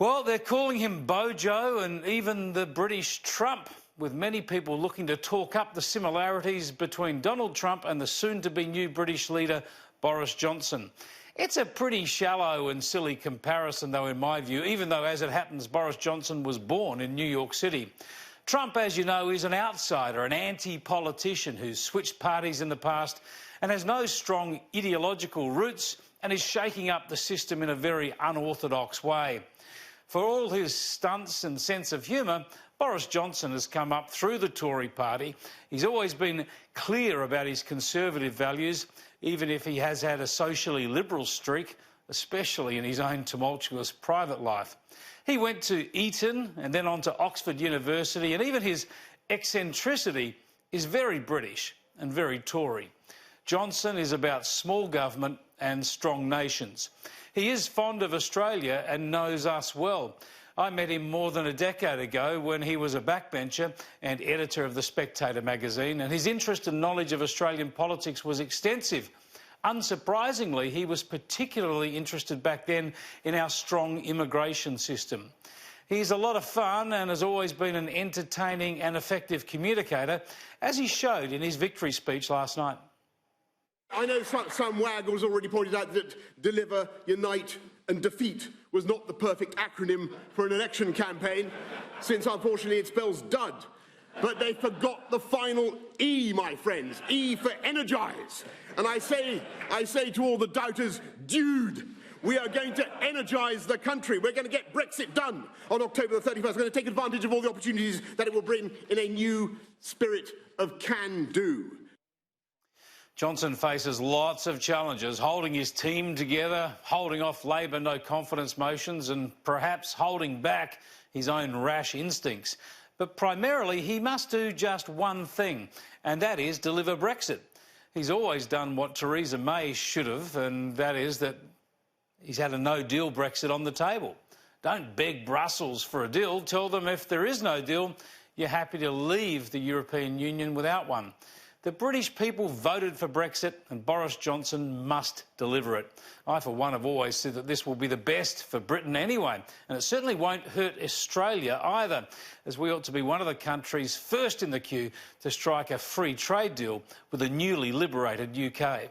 Well, they're calling him Bojo and even the British Trump, with many people looking to talk up the similarities between Donald Trump and the soon-to-be new British leader, Boris Johnson. It's a pretty shallow and silly comparison, though, in my view, even though, as it happens, Boris Johnson was born in New York City. Trump, as you know, is an outsider, an anti-politician who's switched parties in the past and has no strong ideological roots and is shaking up the system in a very unorthodox way. For all his stunts and sense of humour, Boris Johnson has come up through the Tory party. He's always been clear about his conservative values, even if he has had a socially liberal streak, especially in his own tumultuous private life. He went to Eton and then on to Oxford University, and even his eccentricity is very British and very Tory. Johnson is about small government and strong nations. He is fond of Australia and knows us well. I met him more than a decade ago when he was a backbencher and editor of The Spectator magazine, and his interest and knowledge of Australian politics was extensive. Unsurprisingly, he was particularly interested back then in our strong immigration system. He's a lot of fun and has always been an entertaining and effective communicator, as he showed in his victory speech last night. I know some wag has already pointed out that deliver, unite and defeat was not the perfect acronym for an election campaign, since unfortunately it spells dud. But they forgot the final E, my friends, E for energise. And I say to all the doubters, dude, we are going to energise the country. We're going to get Brexit done on October the 31st. We're going to take advantage of all the opportunities that it will bring in a new spirit of can-do. Johnson faces lots of challenges, holding his team together, holding off Labor no-confidence motions and perhaps holding back his own rash instincts. But primarily he must do just one thing, and that is deliver Brexit. He's always done what Theresa May should have, and that is that he's had a no-deal Brexit on the table. Don't beg Brussels for a deal. Tell them if there is no deal, you're happy to leave the European Union without one. The British people voted for Brexit and Boris Johnson must deliver it. I, for one, have always said that this will be the best for Britain anyway, and it certainly won't hurt Australia either, as we ought to be one of the countries first in the queue to strike a free trade deal with a newly liberated UK.